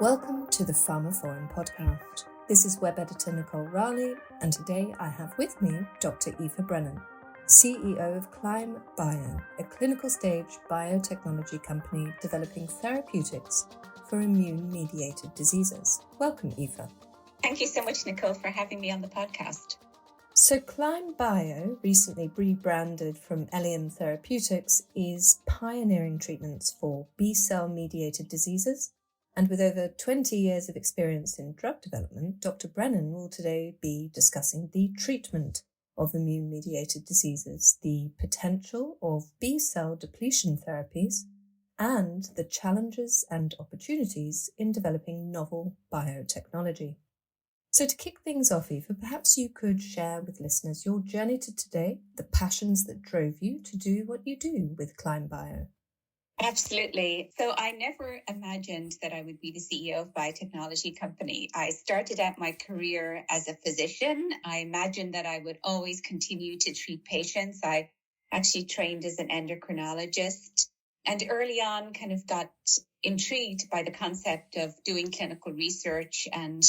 Welcome to the pharmaphorum podcast. This is web editor Nicole Raleigh, and today I have with me Dr. Aoife Brennan, CEO of Climb Bio, a clinical stage biotechnology company developing therapeutics for immune-mediated diseases. Welcome, Aoife. Thank you so much, Nicole, for having me on the podcast. So Climb Bio, recently rebranded from Elion Therapeutics, is pioneering treatments for B-cell mediated diseases. And with over 20 years of experience in drug development, Dr. Brennan will today be discussing the treatment of immune-mediated diseases, the potential of B-cell depletion therapies, and the challenges and opportunities in developing novel biotechnology. So to kick things off, Aoife, perhaps you could share with listeners your journey to today, the passions that drove you to do what you do with Climb Bio. Absolutely. So I never imagined that I would be the CEO of a biotechnology company. I started out my career as a physician. I imagined that I would always continue to treat patients. I actually trained as an endocrinologist and early on kind of got intrigued by the concept of doing clinical research and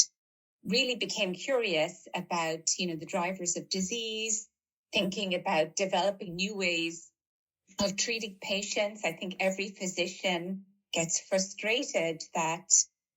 really became curious about, the drivers of disease, thinking about developing new ways of treating patients. I think every physician gets frustrated that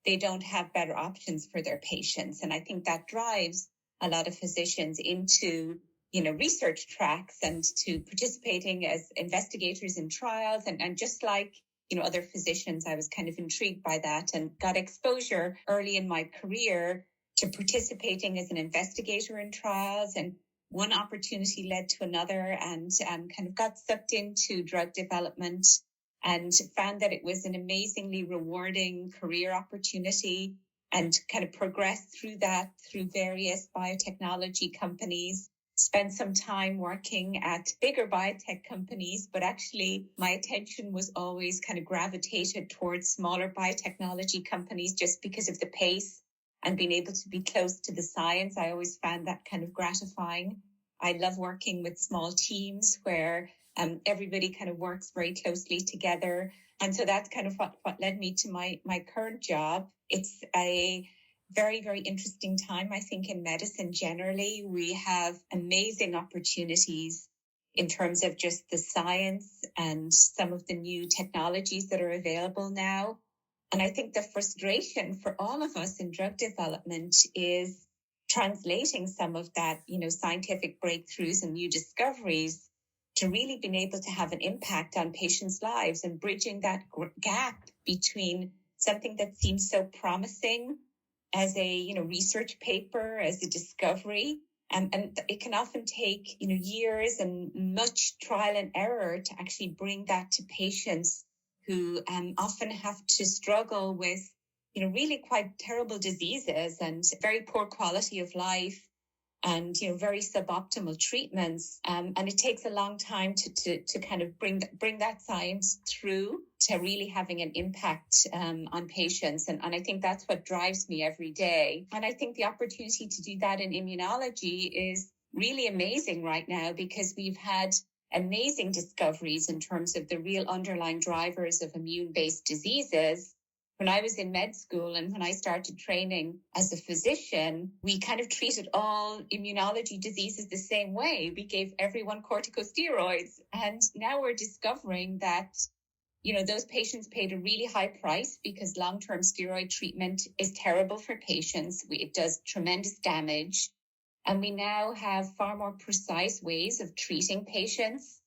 they don't have better options for their patients. And I think that drives a lot of physicians into, research tracks and to participating as investigators in trials. And just like, other physicians, I was kind of intrigued by that and got exposure early in my career to participating as an investigator in trials, and one opportunity led to another, and kind of got sucked into drug development and found that it was an amazingly rewarding career opportunity, and kind of progressed through that through various biotechnology companies. Spent some time working at bigger biotech companies, but actually my attention was always kind of gravitated towards smaller biotechnology companies just because of the pace and being able to be close to the science. I always found that kind of gratifying. I love working with small teams where everybody kind of works very closely together. And so that's kind of what led me to my current job. It's a very, very interesting time, I think, in medicine generally. We have amazing opportunities in terms of just the science and some of the new technologies that are available now. And I think the frustration for all of us in drug development is translating some of that, scientific breakthroughs and new discoveries to really being able to have an impact on patients' lives and bridging that gap between something that seems so promising as a, research paper, as a discovery. And it can often take, years and much trial and error to actually bring that to patients who often have to struggle with, really quite terrible diseases and very poor quality of life and, very suboptimal treatments. And it takes a long time to kind of bring that science through to really having an impact on patients. And I think that's what drives me every day. And I think the opportunity to do that in immunology is really amazing right now because we've had amazing discoveries in terms of the real underlying drivers of immune-based diseases. When I was in med school and when I started training as a physician, we kind of treated all immunology diseases the same way. We gave everyone corticosteroids. And now we're discovering that, those patients paid a really high price because long-term steroid treatment is terrible for patients. It does tremendous damage. And we now have far more precise ways of treating patients.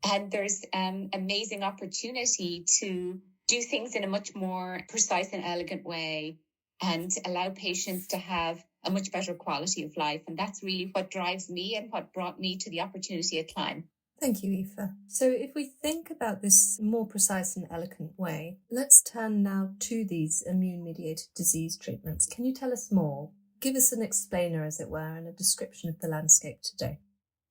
And there's amazing opportunity to do things in a much more precise and elegant way and allow patients to have a much better quality of life. And that's really what drives me and what brought me to the opportunity at Climb. Thank you, Aoife. So if we think about this more precise and elegant way, let's turn now to these immune-mediated disease treatments. Can you tell us more? Give us an explainer, as it were, and a description of the landscape today.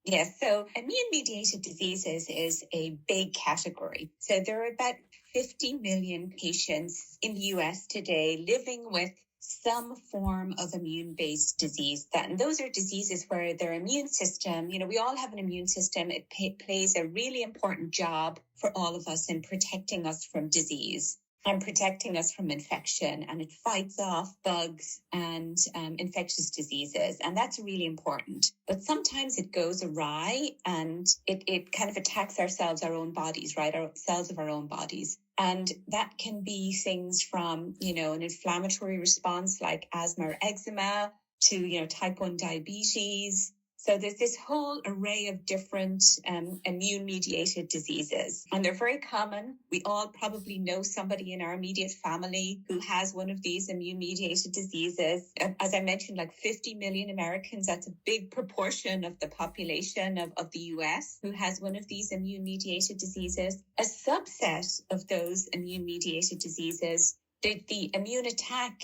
Yes, so immune-mediated diseases is a big category. So there are about 50 million patients in the US today living with some form of immune-based disease. And those are diseases where their immune system, we all have an immune system. It plays a really important job for all of us in protecting us from disease. and protecting us from infection, and it fights off bugs and infectious diseases. And that's really important. But sometimes it goes awry and it kind of attacks ourselves, our own bodies, right? Our cells of our own bodies. And that can be things from, an inflammatory response like asthma or eczema to, type 1 diabetes. So there's this whole array of different immune-mediated diseases, and they're very common. We all probably know somebody in our immediate family who has one of these immune-mediated diseases. As I mentioned, like 50 million Americans, that's a big proportion of the population of the US who has one of these immune-mediated diseases. A subset of those immune-mediated diseases, the immune attack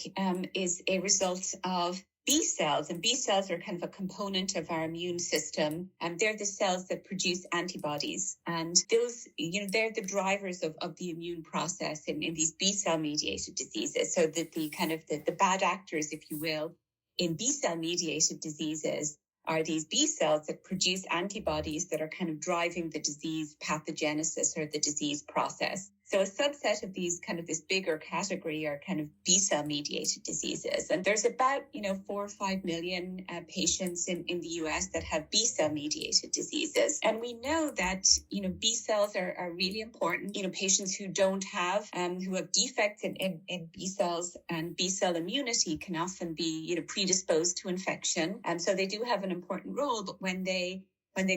is a result of B cells, and B cells are kind of a component of our immune system, and they're the cells that produce antibodies, and those, they're the drivers of the immune process in these B cell mediated diseases. So that the bad actors, if you will, in B cell mediated diseases are these B cells that produce antibodies that are kind of driving the disease pathogenesis or the disease process. So a subset of these this bigger category are kind of B cell mediated diseases. And there's about, 4 or 5 million patients in the US that have B cell mediated diseases. And we know that, B cells are really important. Patients who don't have, who have defects in B cells and B cell immunity can often be, predisposed to infection. And so they do have an important role, but when they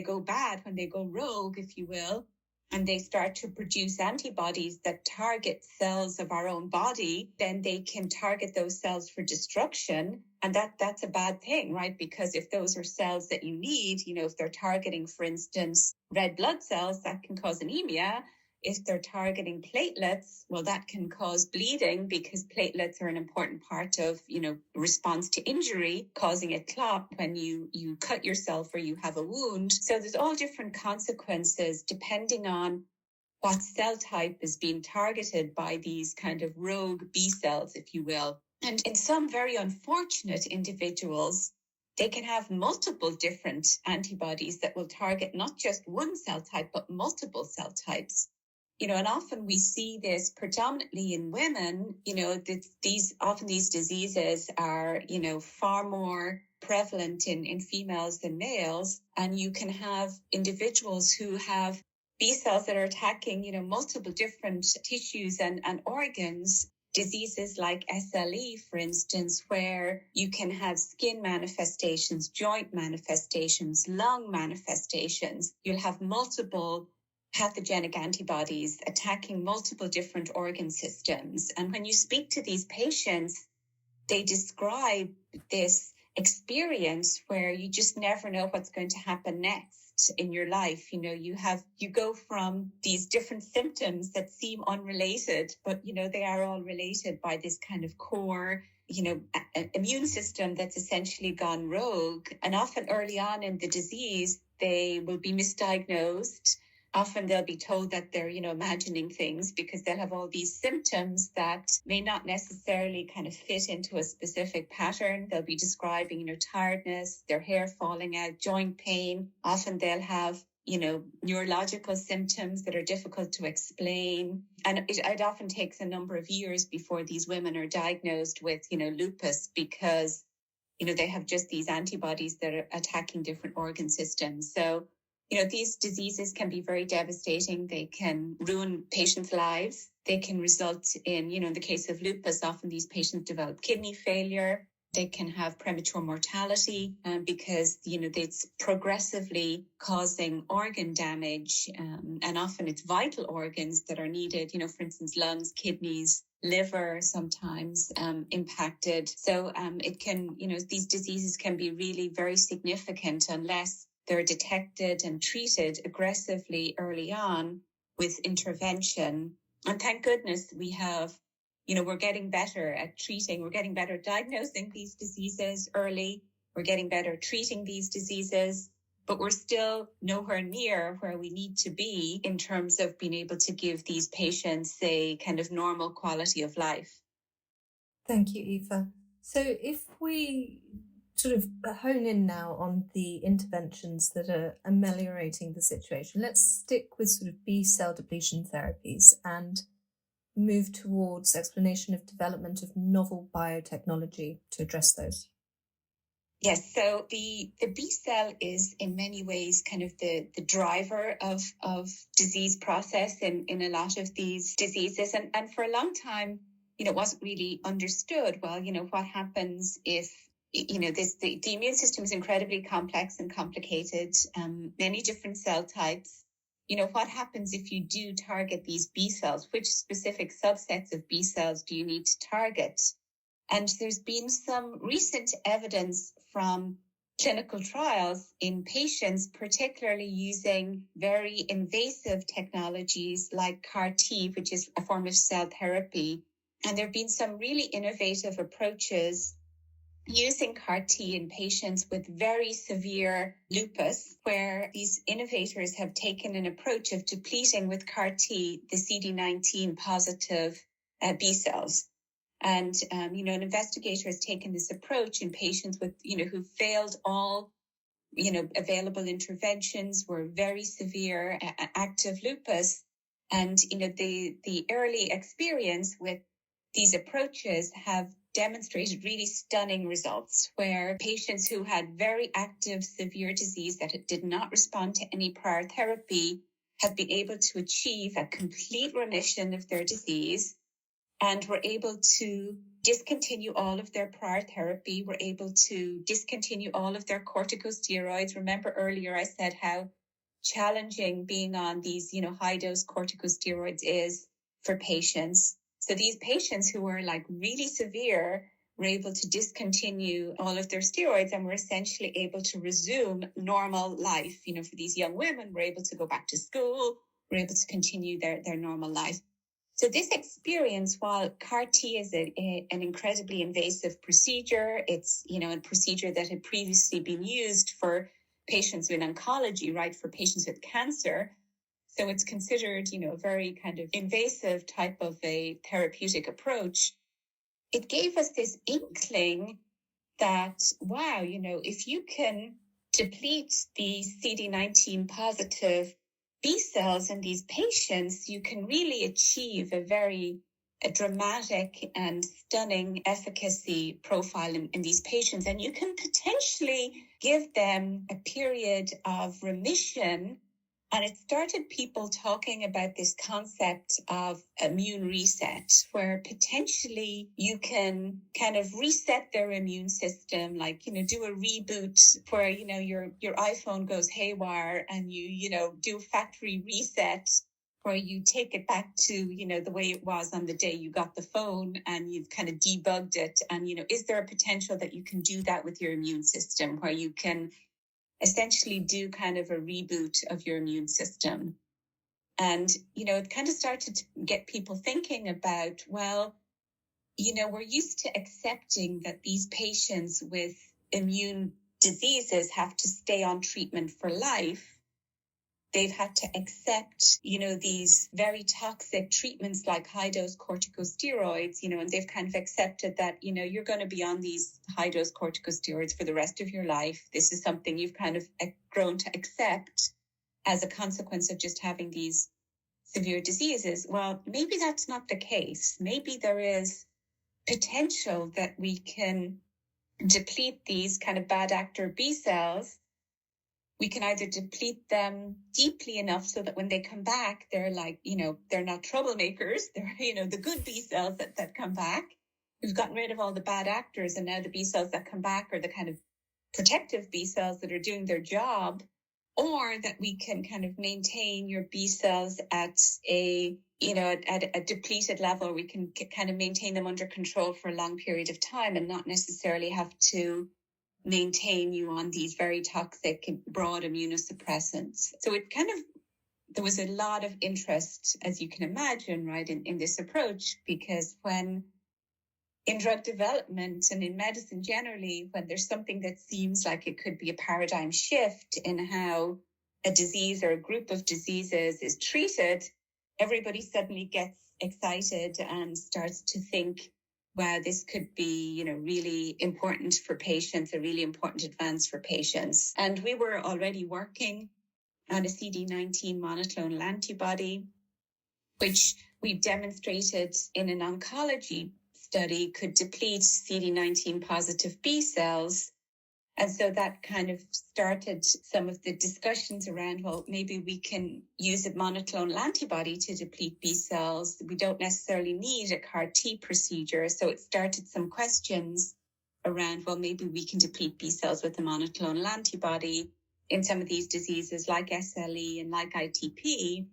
go bad, when they go rogue, if you will, and they start to produce antibodies that target cells of our own body, then they can target those cells for destruction. And that's a bad thing, right? Because if those are cells that you need, if they're targeting, for instance, red blood cells, that can cause anemia. If they're targeting platelets, well, that can cause bleeding because platelets are an important part of, response to injury, causing a clot when you cut yourself or you have a wound. So there's all different consequences depending on what cell type is being targeted by these kind of rogue B cells, if you will. And in some very unfortunate individuals, they can have multiple different antibodies that will target not just one cell type, but multiple cell types. And often we see this predominantly in women, these diseases are, far more prevalent in females than males. And you can have individuals who have B cells that are attacking, multiple different tissues and organs. Diseases like SLE, for instance, where you can have skin manifestations, joint manifestations, lung manifestations. You'll have multiple pathogenic antibodies attacking multiple different organ systems. And when you speak to these patients, they describe this experience where you just never know what's going to happen next in your life. You go from these different symptoms that seem unrelated, but, they are all related by this kind of core, immune system that's essentially gone rogue. And often early on in the disease, they will be misdiagnosed. Often they'll be told that they're, imagining things because they'll have all these symptoms that may not necessarily kind of fit into a specific pattern. They'll be describing, tiredness, their hair falling out, joint pain. Often they'll have, neurological symptoms that are difficult to explain. And it often takes a number of years before these women are diagnosed with, lupus because, they have just these antibodies that are attacking different organ systems. So, these diseases can be very devastating. They can ruin patients' lives. They can result in, in the case of lupus, often these patients develop kidney failure. They can have premature mortality because, it's progressively causing organ damage. And often it's vital organs that are needed, for instance, lungs, kidneys, liver sometimes impacted. So it can, these diseases can be really very significant unless they're detected and treated aggressively early on with intervention. And thank goodness we have, we're getting better at treating, we're getting better at diagnosing these diseases early. We're getting better at treating these diseases, but we're still nowhere near where we need to be in terms of being able to give these patients a kind of normal quality of life. Thank you, Aoife. So if we sort of hone in now on the interventions that are ameliorating the situation, let's stick with sort of B cell depletion therapies. And move towards explanation of development of novel biotechnology to address those? Yes, so the B cell is in many ways kind of the driver of disease process in a lot of these diseases. And for a long time, it wasn't really understood. Well, what happens if, the immune system is incredibly complex and complicated, many different cell types. What happens if you do target these B cells? Which specific subsets of B cells do you need to target? And there's been some recent evidence from clinical trials in patients, particularly using very invasive technologies like CAR-T, which is a form of cell therapy. And there have been some really innovative approaches using CAR-T in patients with very severe lupus, where these innovators have taken an approach of depleting with CAR-T the CD19 positive B cells. And, an investigator has taken this approach in patients with, who failed all, available interventions, were very severe active lupus. And, the early experience with these approaches have demonstrated really stunning results where patients who had very active, severe disease that did not respond to any prior therapy have been able to achieve a complete remission of their disease and were able to discontinue all of their prior therapy, were able to discontinue all of their corticosteroids. Remember earlier I said how challenging being on these, high-dose corticosteroids is for patients. So these patients who were really severe were able to discontinue all of their steroids and were essentially able to resume normal life. For these young women, were able to go back to school, were able to continue their normal life. So this experience, while CAR-T is an incredibly invasive procedure, it's, a procedure that had previously been used for patients in oncology, right, for patients with cancer. So it's considered, a very kind of invasive type of a therapeutic approach. It gave us this inkling that, wow, if you can deplete the CD19 positive B cells in these patients, you can really achieve a dramatic and stunning efficacy profile in these patients. And you can potentially give them a period of remission. And it started people talking about this concept of immune reset, where potentially you can kind of reset their immune system, do a reboot where, your iPhone goes haywire and you do factory reset where you take it back to, the way it was on the day you got the phone and you've kind of debugged it. And, is there a potential that you can do that with your immune system where you can essentially do kind of a reboot of your immune system? And, it kind of started to get people thinking about, well, we're used to accepting that these patients with immune diseases have to stay on treatment for life. They've had to accept, these very toxic treatments like high-dose corticosteroids, and they've kind of accepted that, you're going to be on these high-dose corticosteroids for the rest of your life. This is something you've kind of grown to accept as a consequence of just having these severe diseases. Well, maybe that's not the case. Maybe there is potential that we can deplete these kind of bad actor B cells. We can either deplete them deeply enough so that when they come back, they're they're not troublemakers. They're, the good B cells that come back. We've gotten rid of all the bad actors. And now the B cells that come back are the kind of protective B cells that are doing their job, or that we can kind of maintain your B cells at a depleted level. We can kind of maintain them under control for a long period of time and not necessarily have to maintain you on these very toxic broad immunosuppressants. So there was a lot of interest, as you can imagine, right, in this approach, because when in drug development and in medicine generally, when there's something that seems like it could be a paradigm shift in how a disease or a group of diseases is treated, everybody suddenly gets excited and starts to think, wow, this could be, really important for patients, a really important advance for patients. And we were already working on a CD19 monoclonal antibody, which we demonstrated in an oncology study could deplete CD19 positive B cells. And so that kind of started some of the discussions around, well, maybe we can use a monoclonal antibody to deplete B cells. We don't necessarily need a CAR T procedure. So it started some questions around, well, maybe we can deplete B cells with a monoclonal antibody in some of these diseases like SLE and like ITP,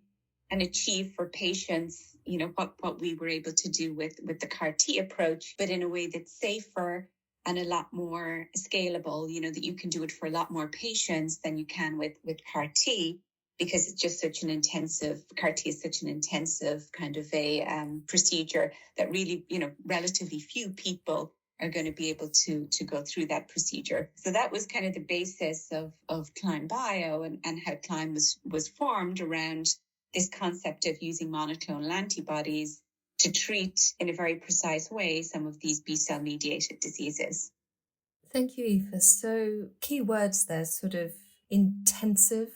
and achieve for patients, what we were able to do with the CAR T approach, but in a way that's safer and a lot more scalable, that you can do it for a lot more patients than you can with CAR T, because it's just such an intensive, CAR T is such an intensive kind of a procedure that really, relatively few people are going to be able to go through that procedure. So that was kind of the basis of Climb Bio and how Climb was formed around this concept of using monoclonal antibodies to treat in a very precise way some of these B-cell mediated diseases. Thank you, Aoife. So key words there, sort of intensive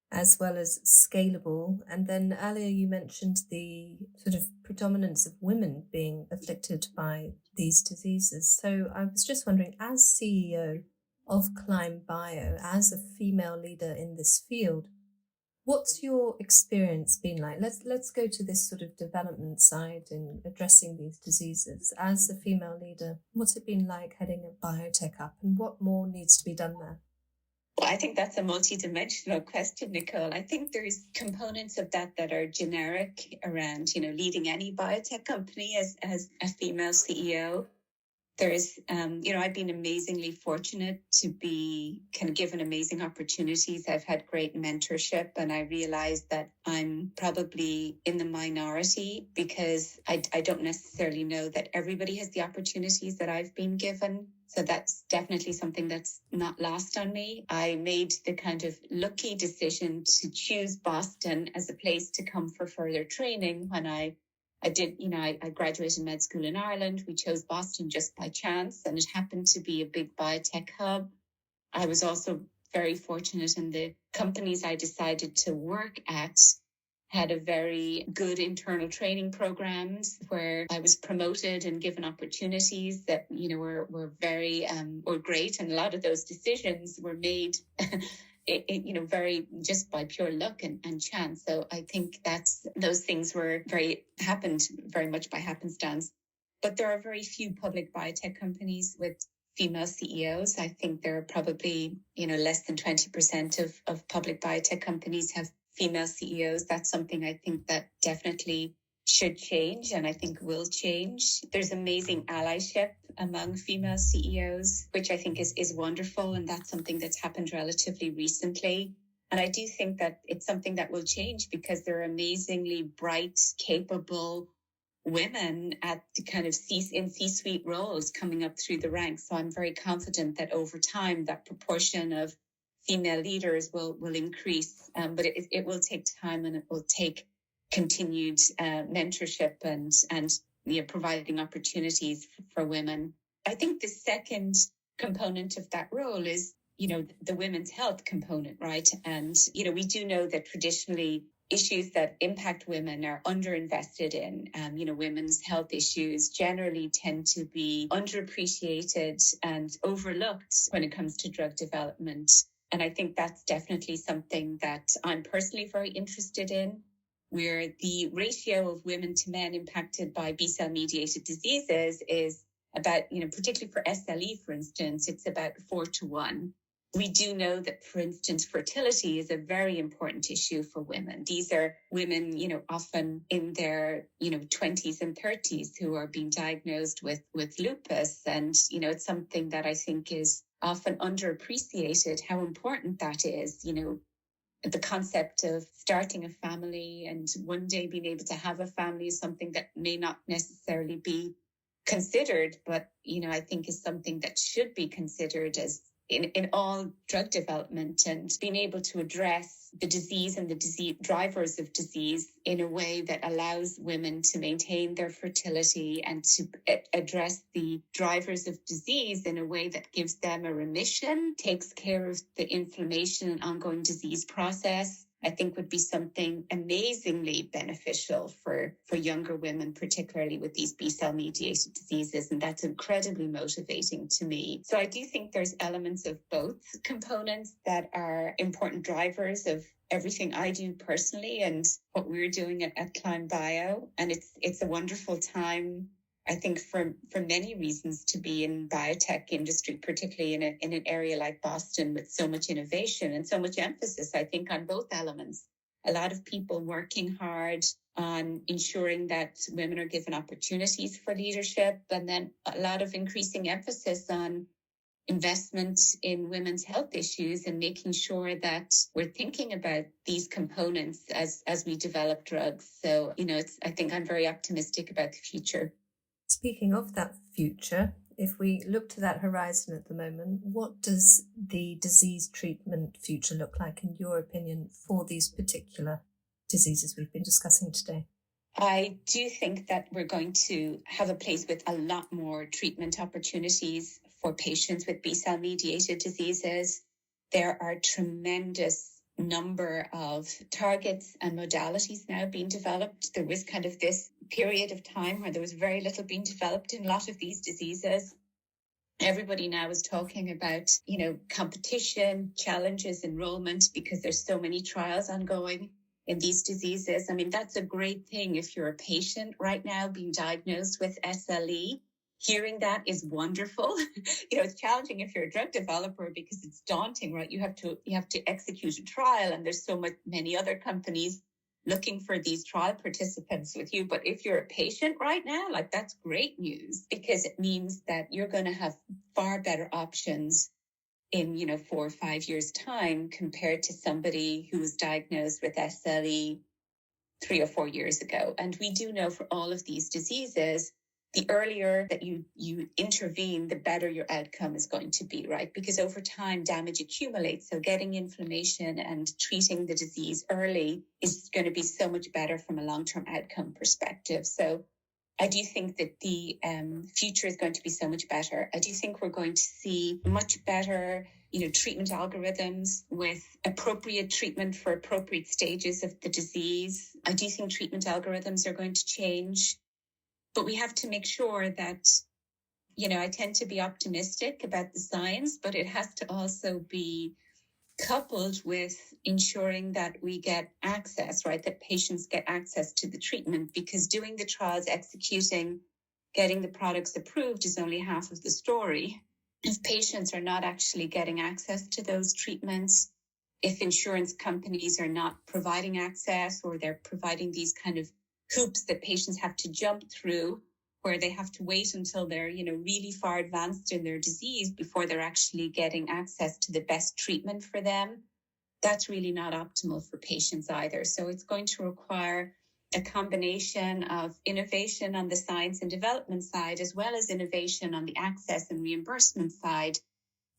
as well as scalable. And then earlier you mentioned the sort of predominance of women being afflicted by these diseases. So I was just wondering, as CEO of Climb Bio, as a female leader in this field, what's your experience been like? Let's go to this sort of development side in addressing these diseases. As a female leader, what's it been like heading a biotech up, and what more needs to be done there? Well, I think that's a multidimensional question, Nicole. I think there's components of that are generic around, leading any biotech company as a female CEO. There's, I've been amazingly fortunate to be kind of given amazing opportunities. I've had great mentorship, and I realized that I'm probably in the minority because I don't necessarily know that everybody has the opportunities that I've been given. So that's definitely something that's not lost on me. I made the kind of lucky decision to choose Boston as a place to come for further training when I graduated med school in Ireland. We chose Boston just by chance, and it happened to be a big biotech hub. I was also very fortunate in the companies I decided to work at had a very good internal training programs where I was promoted and given opportunities that, were very, were great. And a lot of those decisions were made very just by pure luck and chance. So I think those things happened very much by happenstance. But there are very few public biotech companies with female CEOs. I think there are probably, less than 20% of public biotech companies have female CEOs. That's something I think that definitely should change, and I think will change. There's amazing allyship among female CEOs, which I think is wonderful, and that's something that's happened relatively recently. And I do think that it's something that will change because there are amazingly bright, capable women at the kind of C-suite roles coming up through the ranks. So I'm very confident that over time that proportion of female leaders will increase, but it will take time, and it will take continued mentorship and providing opportunities for women. I think the second component of that role is, the women's health component, right? And, we do know that traditionally issues that impact women are underinvested in. Women's health issues generally tend to be underappreciated and overlooked when it comes to drug development. And I think that's definitely something that I'm personally very interested in, where the ratio of women to men impacted by B-cell mediated diseases is about, particularly for SLE, for instance, it's about 4-1. We do know that, for instance, fertility is a very important issue for women. These are women, often in their, 20s and 30s who are being diagnosed with lupus. And, it's something that I think is often underappreciated, how important that is, the concept of starting a family and one day being able to have a family is something that may not necessarily be considered, but, I think is something that should be considered as in all drug development, and being able to address the disease and the disease drivers of disease in a way that allows women to maintain their fertility and to address the drivers of disease in a way that gives them a remission, takes care of the inflammation and ongoing disease process, I think would be something amazingly beneficial for younger women, particularly with these B-cell mediated diseases. And that's incredibly motivating to me. So I do think there's elements of both components that are important drivers of everything I do personally and what we're doing at Climb Bio. And it's a wonderful time, I think, for many reasons to be in biotech industry, particularly in an area like Boston with so much innovation and so much emphasis, I think, on both elements. A lot of people working hard on ensuring that women are given opportunities for leadership, and then a lot of increasing emphasis on investment in women's health issues and making sure that we're thinking about these components as we develop drugs. So, I think I'm very optimistic about the future. Speaking of that future, if we look to that horizon at the moment, what does the disease treatment future look like, in your opinion, for these particular diseases we've been discussing today? I do think that we're going to have a place with a lot more treatment opportunities for patients with B-cell mediated diseases. There are tremendous number of targets and modalities now being developed. There was kind of this period of time where there was very little being developed in a lot of these diseases. Everybody now is talking about, competition, challenges, enrollment, because there's so many trials ongoing in these diseases. I mean, that's a great thing if you're a patient right now being diagnosed with SLE. Hearing that is wonderful. It's challenging if you're a drug developer because it's daunting, right? You have to execute a trial, and there's so many other companies looking for these trial participants with you. But if you're a patient right now, that's great news, because it means that you're going to have far better options in 4 or 5 years' time compared to somebody who was diagnosed with SLE 3 or 4 years ago. And we do know for all of these diseases, the earlier that you intervene, the better your outcome is going to be, right? Because over time, damage accumulates. So getting inflammation and treating the disease early is going to be so much better from a long-term outcome perspective. So I do think that the future is going to be so much better. I do think we're going to see much better, treatment algorithms with appropriate treatment for appropriate stages of the disease. I do think treatment algorithms are going to change. But we have to make sure that, I tend to be optimistic about the science, but it has to also be coupled with ensuring that we get access, right? That patients get access to the treatment, because doing the trials, executing, getting the products approved is only half of the story. If patients are not actually getting access to those treatments, if insurance companies are not providing access, or they're providing these kind of hoops that patients have to jump through, where they have to wait until they're, really far advanced in their disease before they're actually getting access to the best treatment for them, that's really not optimal for patients either. So it's going to require a combination of innovation on the science and development side, as well as innovation on the access and reimbursement side,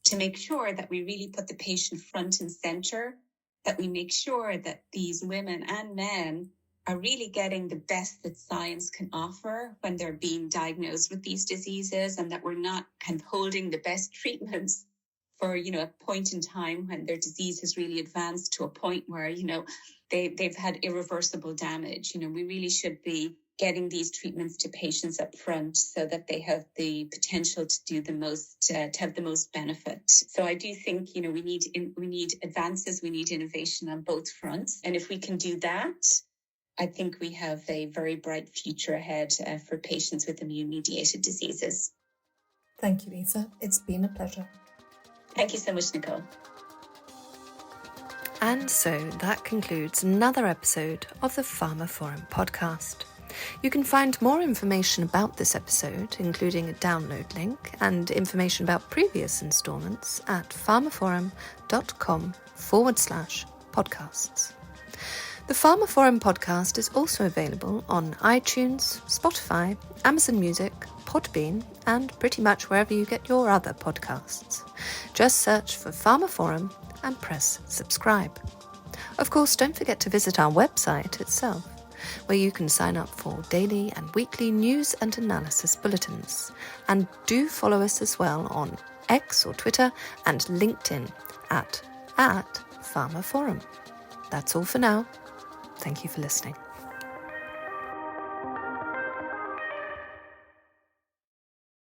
to make sure that we really put the patient front and center, that we make sure that these women and men are really getting the best that science can offer when they're being diagnosed with these diseases, and that we're not kind of holding the best treatments for, a point in time when their disease has really advanced to a point where, they've had irreversible damage. We really should be getting these treatments to patients up front so that they have the potential to do the most, to have the most benefit. So I do think, we need advances, we need innovation on both fronts. And if we can do that, I think we have a very bright future ahead for patients with immune-mediated diseases. Thank you, Aoife. It's been a pleasure. Thank you so much, Nicole. And so that concludes another episode of the pharmaphorum podcast. You can find more information about this episode, including a download link and information about previous instalments, at pharmaphorum.com/podcasts. The pharmaphorum podcast is also available on iTunes, Spotify, Amazon Music, Podbean, and pretty much wherever you get your other podcasts. Just search for pharmaphorum and press subscribe. Of course, don't forget to visit our website itself, where you can sign up for daily and weekly news and analysis bulletins. And do follow us as well on X or Twitter and LinkedIn at pharmaphorum. That's all for now. Thank you for listening.